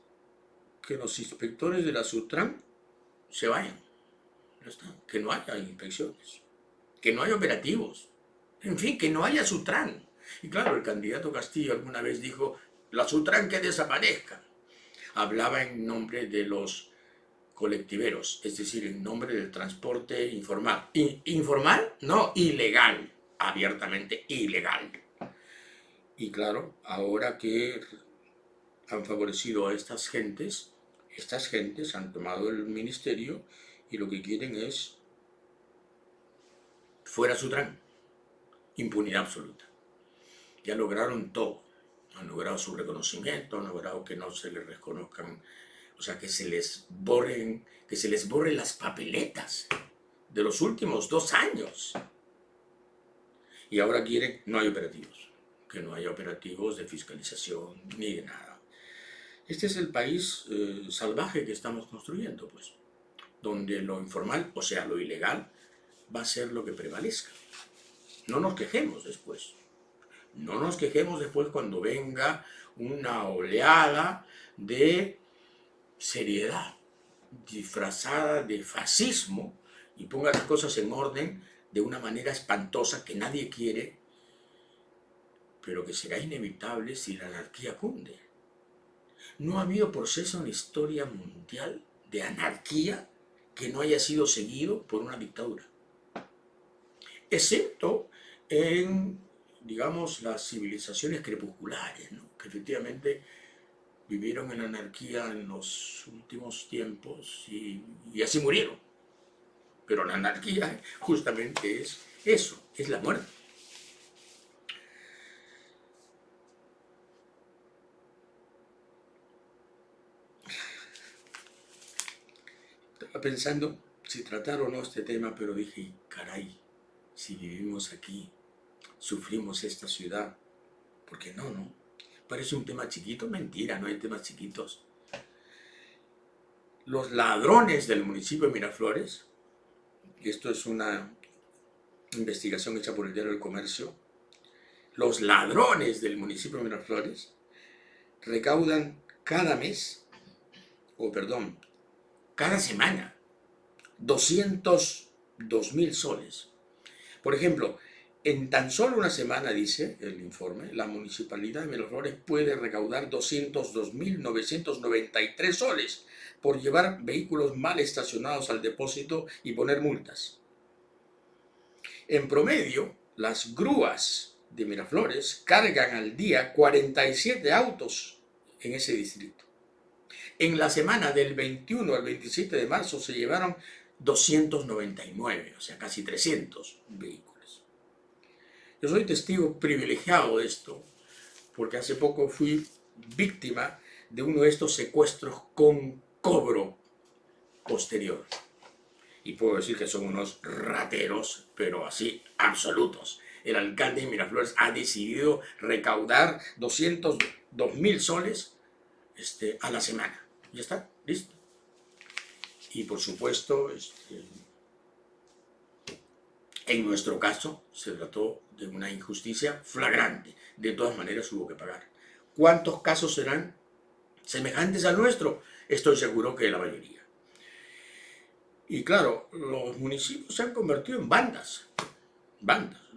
que los inspectores de la Sutran se vayan. Ya está. Que no haya inspecciones, que no haya operativos, en fin, que no haya Sutran. Y claro, el candidato Castillo alguna vez dijo, la Sutran que desaparezca. Hablaba en nombre de los colectiveros, es decir, en nombre del transporte informal. ¿Informal? No, ilegal, abiertamente ilegal. Y claro, ahora que han favorecido a estas gentes han tomado el ministerio y lo que quieren es fuera Sutran, impunidad absoluta. Ya lograron todo, han logrado su reconocimiento, han logrado que no se les reconozcan, o sea, que se les borren las papeletas de los últimos 2 años. Y ahora quieren, no hay operativos, que no haya operativos de fiscalización ni de nada. Este es el país salvaje que estamos construyendo, pues, donde lo informal, o sea, lo ilegal, va a ser lo que prevalezca. No nos quejemos después. No nos quejemos después cuando venga una oleada de seriedad disfrazada de fascismo y ponga las cosas en orden de una manera espantosa que nadie quiere, pero que será inevitable si la anarquía cunde. No ha habido proceso en la historia mundial de anarquía que no haya sido seguido por una dictadura, excepto en, digamos, las civilizaciones crepusculares, ¿no? Que efectivamente vivieron en anarquía en los últimos tiempos y así murieron. Pero la anarquía justamente es eso, es la muerte. Estaba pensando si tratar o no este tema, pero dije, caray, si vivimos aquí, sufrimos esta ciudad, ¿por qué no, no? Parece un tema chiquito, mentira, no hay temas chiquitos. Los ladrones del municipio de Miraflores, y esto es una investigación hecha por el diario El Comercio, los ladrones del municipio de Miraflores recaudan cada semana, 202.000 soles. Por ejemplo, en tan solo una semana, dice el informe, la municipalidad de Miraflores puede recaudar 202.993 soles por llevar vehículos mal estacionados al depósito y poner multas. En promedio, las grúas de Miraflores cargan al día 47 autos en ese distrito. En la semana del 21 al 27 de marzo se llevaron 299, o sea, casi 300 vehículos. Yo soy testigo privilegiado de esto, porque hace poco fui víctima de uno de estos secuestros con cobro posterior. y puedo decir que son unos rateros, pero así absolutos. El alcalde de Miraflores ha decidido recaudar 202.000 soles a la semana. Ya está, listo. Y por supuesto, en nuestro caso se trató de una injusticia flagrante. De todas maneras hubo que pagar. ¿Cuántos casos serán semejantes al nuestro? Estoy seguro que la mayoría. Y claro, los municipios se han convertido en bandas.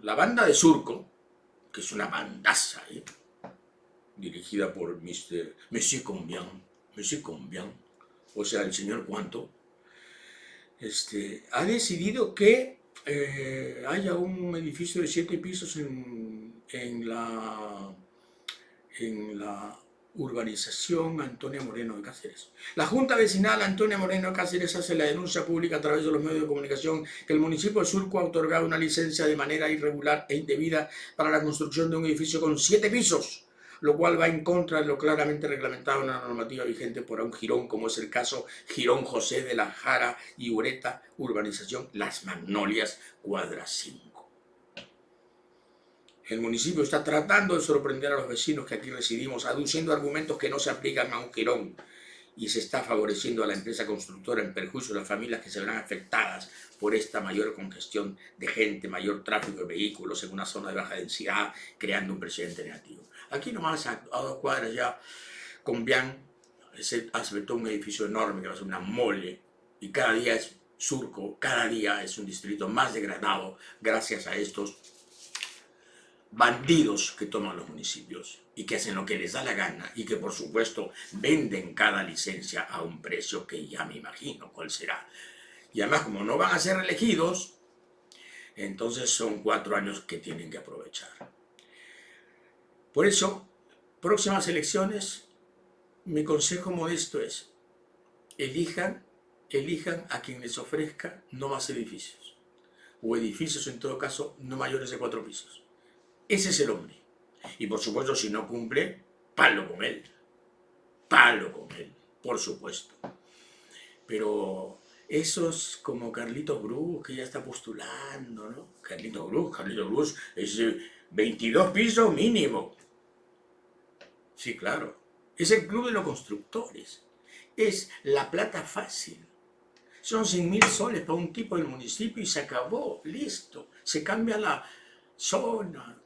La banda de Surco, que es una bandaza, dirigida por Monsieur Combian, o sea, el señor Cuanto, ha decidido que haya un edificio de 7 pisos en la urbanización Antonia Moreno de Cáceres. La Junta Vecinal Antonia Moreno de Cáceres hace la denuncia pública a través de los medios de comunicación que el municipio de Surco ha otorgado una licencia de manera irregular e indebida para la construcción de un edificio con 7 pisos, lo cual va en contra de lo claramente reglamentado en la normativa vigente por un jirón, como es el caso Jirón José de la Jara y Ureta, urbanización Las Magnolias, cuadra 5. El municipio está tratando de sorprender a los vecinos que aquí residimos, aduciendo argumentos que no se aplican a un jirón, y se está favoreciendo a la empresa constructora en perjuicio de las familias que se verán afectadas por esta mayor congestión de gente, mayor tráfico de vehículos en una zona de baja densidad, creando un precedente negativo. Aquí nomás, a 2 cuadras ya, Combián se asfaltó un edificio enorme que va a ser una mole, y cada día es Surco, cada día es un distrito más degradado gracias a estos bandidos que toman los municipios y que hacen lo que les da la gana y que por supuesto venden cada licencia a un precio que ya me imagino cuál será. Y además, como no van a ser elegidos, entonces son 4 años que tienen que aprovechar. Por eso, próximas elecciones, mi consejo modesto es: elijan a quien les ofrezca no más edificios, o edificios en todo caso no mayores de 4 pisos. Ese es el hombre. Y por supuesto, si no cumple, palo con él, por supuesto. Pero esos como Carlitos Brus, que ya está postulando, ¿no? Carlitos Brus es 22 pisos mínimo. Sí, claro. Es el club de los constructores. Es la plata fácil. Son 100.000 soles para un tipo del municipio y se acabó, listo. Se cambia la zona.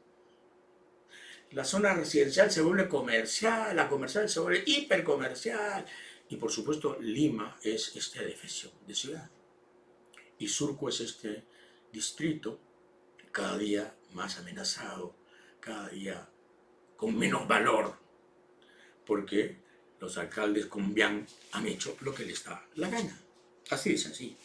La zona residencial se vuelve comercial, la comercial se vuelve hipercomercial. Y por supuesto, Lima es esta edificio de ciudad. Y Surco es este distrito cada día más amenazado, cada día con menos valor, porque los alcaldes Combián han hecho lo que les da la gana. Así de sencillo.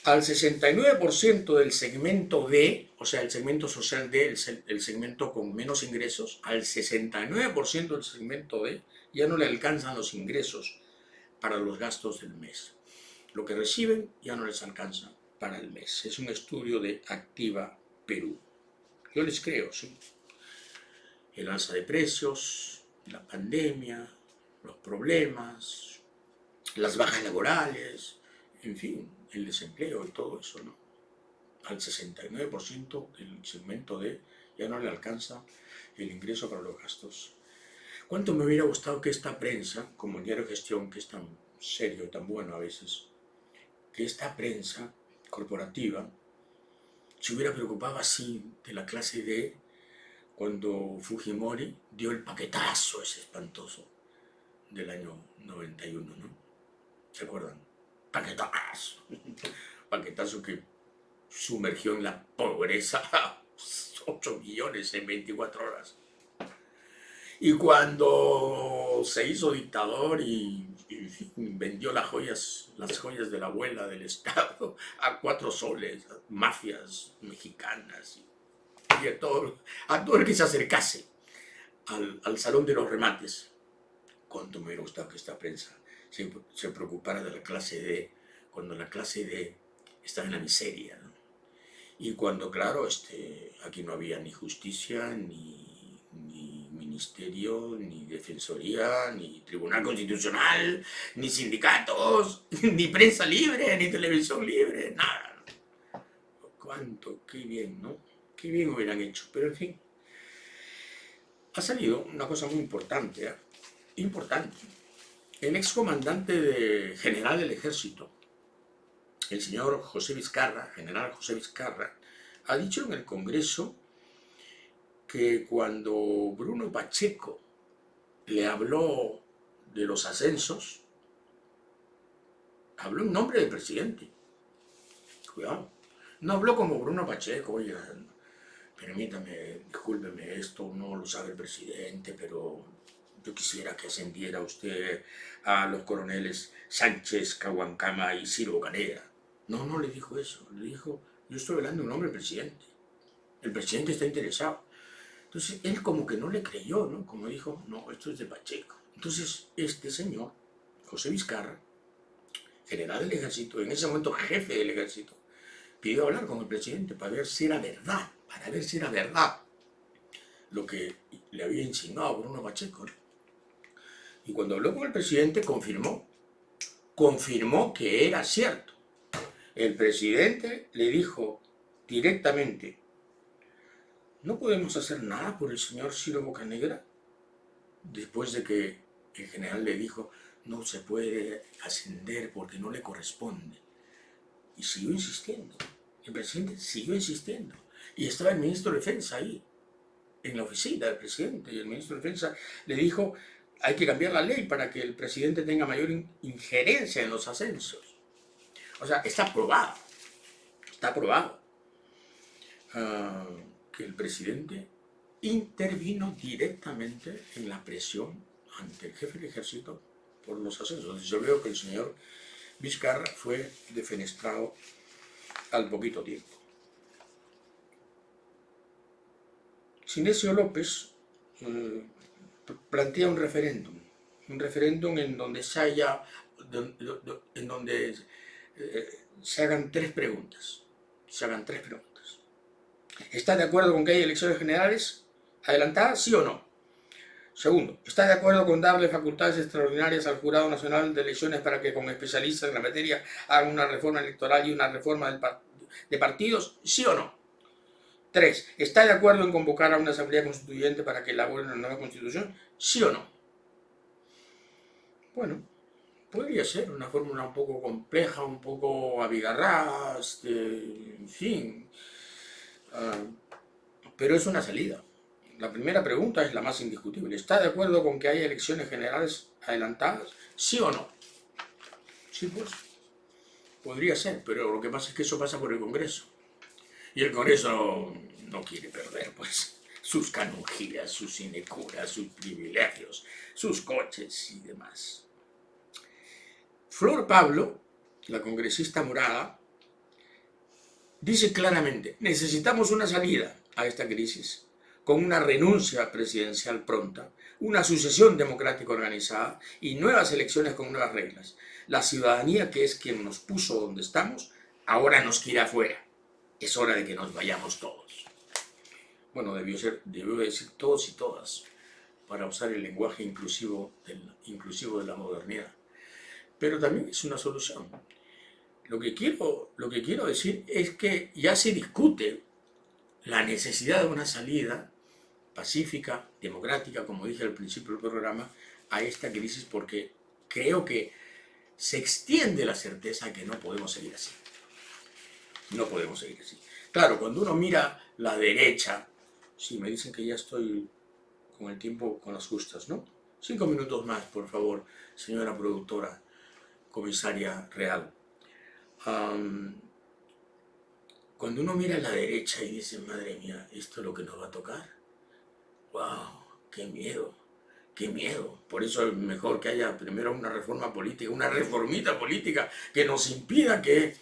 Al 69% del segmento D, o sea, el segmento social D, el segmento con menos ingresos, al 69% del segmento D ya no le alcanzan los ingresos para los gastos del mes. Lo que reciben ya no les alcanza para el mes. Es un estudio de Activa Perú. Yo les creo, sí. El alza de precios, la pandemia, los problemas, las bajas laborales, en fin, el desempleo y todo eso, ¿no? Al 69% del segmento D ya no le alcanza el ingreso para los gastos. ¿Cuánto me hubiera gustado que esta prensa, como el diario Gestión, que es tan serio y tan bueno a veces, que esta prensa corporativa se hubiera preocupado así de la clase D cuando Fujimori dio el paquetazo ese espantoso del año 91, ¿no? ¿Se acuerdan? Paquetazo. Paquetazo que sumergió en la pobreza a 8 millones en 24 horas. Y cuando se hizo dictador y vendió las joyas de la abuela del Estado a 4 soles, a mafias mexicanas y a todo el que se acercase al salón de los remates. Cuánto me hubiera gustado que esta prensa se preocupara de la clase D, cuando la clase D estaba en la miseria, ¿no? Y cuando, claro, aquí no había ni justicia, ni ministerio, ni defensoría, ni tribunal constitucional, ni sindicatos, ni prensa libre, ni televisión libre, nada. Cuánto, qué bien, ¿no? Qué bien hubieran hecho, pero en fin. Ha salido una cosa muy importante, ¿eh? Importante. El excomandante general del ejército, el señor José Vizcarra, general José Vizcarra, ha dicho en el Congreso que cuando Bruno Pacheco le habló de los ascensos, habló en nombre del presidente. Cuidado. No habló como Bruno Pacheco, oye, permítame, discúlpeme, esto no lo sabe el presidente, pero yo quisiera que ascendiera usted a los coroneles Sánchez, Caguancama y Ciro Bocanegra. No, no le dijo eso, le dijo, yo estoy hablando en nombre del presidente. El presidente está interesado. Entonces, él como que no le creyó, ¿no? Como dijo, no, esto es de Pacheco. Entonces, este señor, José Vizcarra, general del ejército, en ese momento jefe del ejército, pidió hablar con el presidente para ver si era verdad, lo que le había insinuado Bruno Pacheco, ¿no? Y cuando habló con el presidente, confirmó que era cierto. El presidente le dijo directamente, ¿no podemos hacer nada por el señor Ciro Bocanegra? Después de que el general le dijo, no se puede ascender porque no le corresponde. Y siguió insistiendo. El presidente siguió insistiendo. Y estaba el ministro de Defensa ahí, en la oficina del presidente. Y el ministro de Defensa le dijo, hay que cambiar la ley para que el presidente tenga mayor injerencia en los ascensos. O sea, está aprobado. Está aprobado. Que el presidente intervino directamente en la presión ante el jefe del ejército por los ascensos. Yo veo que el señor Vizcarra fue defenestrado al poquito tiempo. Sinesio López plantea un referéndum en donde se hagan tres preguntas. ¿Está de acuerdo con que haya elecciones generales adelantadas, sí o no? Segundo, ¿está de acuerdo con darle facultades extraordinarias al Jurado Nacional de Elecciones para que, como especialistas en la materia, hagan una reforma electoral y una reforma de partidos, sí o no? 3. ¿Está de acuerdo en convocar a una asamblea constituyente para que elabore una nueva constitución, sí o no? Bueno, podría ser una fórmula un poco compleja, un poco abigarrada, en fin, pero es una salida. La primera pregunta es la más indiscutible. ¿Está de acuerdo con que haya elecciones generales adelantadas? ¿Sí o no? Sí, pues. Podría ser, pero lo que pasa es que eso pasa por el Congreso. Y el Congreso no quiere perder, pues, sus canonjías, sus sinecuras, sus privilegios, sus coches y demás. Flor Pablo, la congresista morada, dice claramente, necesitamos una salida a esta crisis, con una renuncia presidencial pronta, una sucesión democrática organizada y nuevas elecciones con nuevas reglas. La ciudadanía, que es quien nos puso donde estamos, ahora nos quiere afuera. Es hora de que nos vayamos todos. Bueno, debió decir todos y todas, para usar el lenguaje inclusivo de la modernidad. Pero también es una solución. Lo que quiero decir es que ya se discute la necesidad de una salida pacífica, democrática, como dije al principio del programa, a esta crisis, porque creo que se extiende la certeza de que no podemos seguir así. No podemos seguir así. Claro, cuando uno mira la derecha, sí, me dicen que ya estoy con el tiempo con las justas, ¿no? 5 minutos más, por favor, señora productora, comisaria real. Cuando uno mira a la derecha y dice, madre mía, ¿esto es lo que nos va a tocar? ¡Wow! ¡Qué miedo! ¡Qué miedo! Por eso es mejor que haya primero una reforma política, una reformita política que nos impida que,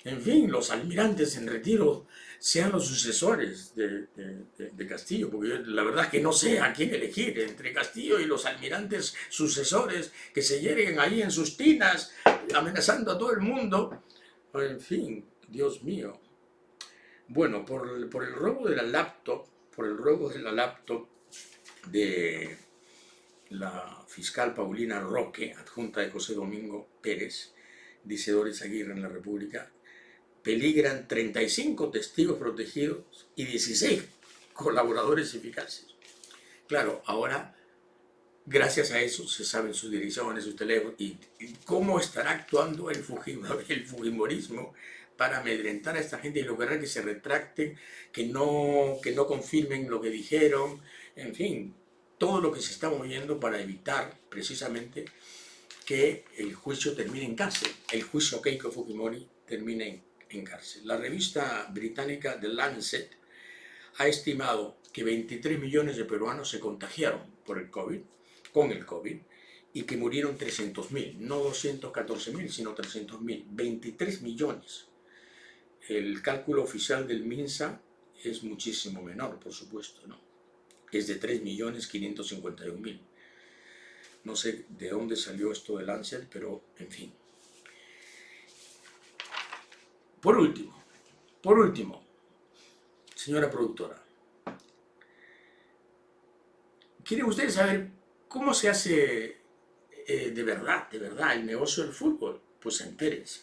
en fin, los almirantes en retiro sean los sucesores de Castillo, porque la verdad es que no sé a quién elegir entre Castillo y los almirantes sucesores que se yerguen ahí en sus tinas amenazando a todo el mundo. En fin, Dios mío. Bueno, por el robo de la laptop, de la fiscal Paulina Roque, adjunta de José Domingo Pérez, dice Doris Aguirre en La República, peligran 35 testigos protegidos y 16 colaboradores eficaces. Claro, ahora, gracias a eso, se saben sus direcciones, sus teléfonos y cómo estará actuando el fujimorismo para amedrentar a esta gente y lograr que se retracten, que no confirmen lo que dijeron, en fin, todo lo que se está moviendo para evitar precisamente que el juicio termine en cárcel, el juicio Keiko Fujimori termine en cárcel. La revista británica The Lancet ha estimado que 23 millones de peruanos se contagiaron con el COVID, y que murieron 300.000, no 214.000, sino 300.000, 23 millones. El cálculo oficial del MINSA es muchísimo menor, por supuesto, ¿no? Es de 3.551.000. No sé de dónde salió esto de Lancet, pero en fin. Por último, señora productora, ¿quieren ustedes saber cómo se hace de verdad el negocio del fútbol? Pues entérense.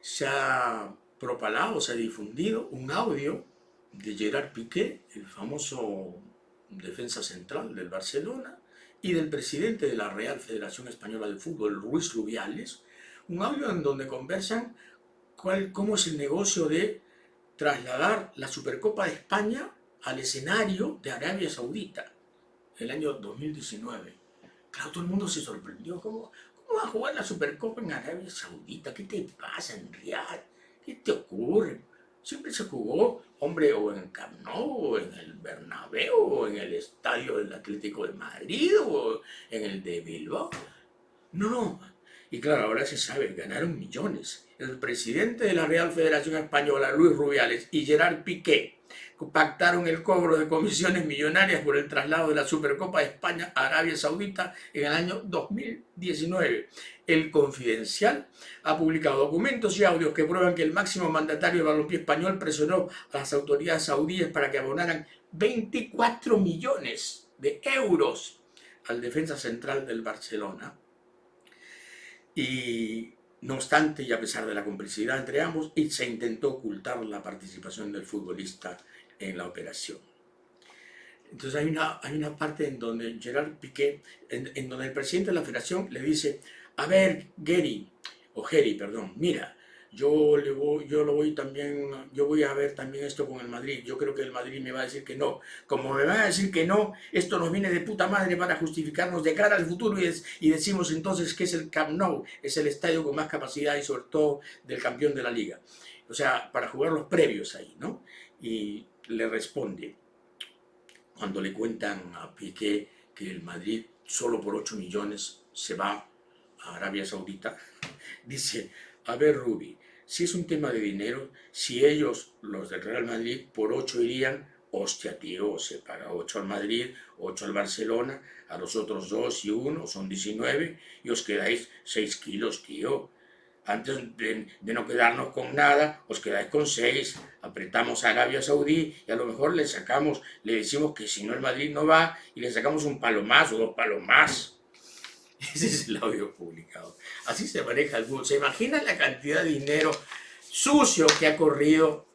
Se ha propalado, se ha difundido un audio de Gerard Piqué, el famoso defensa central del Barcelona, y del presidente de la Real Federación Española de Fútbol, Luis Rubiales, un audio en donde conversan cómo es el negocio de trasladar la Supercopa de España al escenario de Arabia Saudita, el año 2019. Claro, todo el mundo se sorprendió. ¿Cómo va a jugar la Supercopa en Arabia Saudita? ¿Qué te pasa en Riyadh? ¿Qué te ocurre? Siempre se jugó, hombre, o en Camp Nou, o en el Bernabéu, o en el estadio del Atlético de Madrid, o en el de Bilbao. No. Y claro, ahora se sabe, ganaron millones. El presidente de la Real Federación Española, Luis Rubiales, y Gerard Piqué pactaron el cobro de comisiones millonarias por el traslado de la Supercopa de España a Arabia Saudita en el año 2019. El Confidencial ha publicado documentos y audios que prueban que el máximo mandatario del balompié español presionó a las autoridades saudíes para que abonaran 24 millones de euros al defensa central del Barcelona. Y no obstante, y a pesar de la complicidad entre ambos, se intentó ocultar la participación del futbolista en la operación. Entonces hay una parte en donde Gerard Piqué, en donde el presidente de la federación le dice, a ver, Geri, mira, yo voy a ver también esto con el Madrid. Yo creo que el Madrid me va a decir que no. Como me va a decir que no, esto nos viene de puta madre para justificarnos de cara al futuro y decimos entonces que es el Camp Nou, es el estadio con más capacidad y sobre todo del campeón de la liga. O sea, para jugar los previos ahí, ¿no? Y le responde, cuando le cuentan a Piqué que el Madrid solo por 8 millones se va a Arabia Saudita, dice, a ver, Rubi, si es un tema de dinero, si ellos, los del Real Madrid, por 8 irían, hostia, tío, se paga 8 al Madrid, 8 al Barcelona, a los otros 2 y 1 son 19 y os quedáis 6 kilos, tío. Antes de no quedarnos con nada, os quedáis con 6, apretamos a Arabia Saudí y a lo mejor le decimos que si no el Madrid no va y le sacamos un palo más o 2 palos más. Ese es el audio publicado. Así se maneja el fútbol. ¿Se imaginan la cantidad de dinero sucio que ha corrido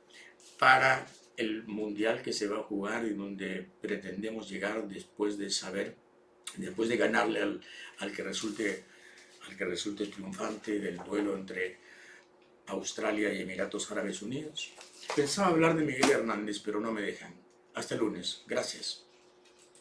para el mundial que se va a jugar y donde pretendemos llegar después de ganarle al que resulte triunfante del duelo entre Australia y Emiratos Árabes Unidos? Pensaba hablar de Miguel Hernández, pero no me dejan. Hasta el lunes. Gracias.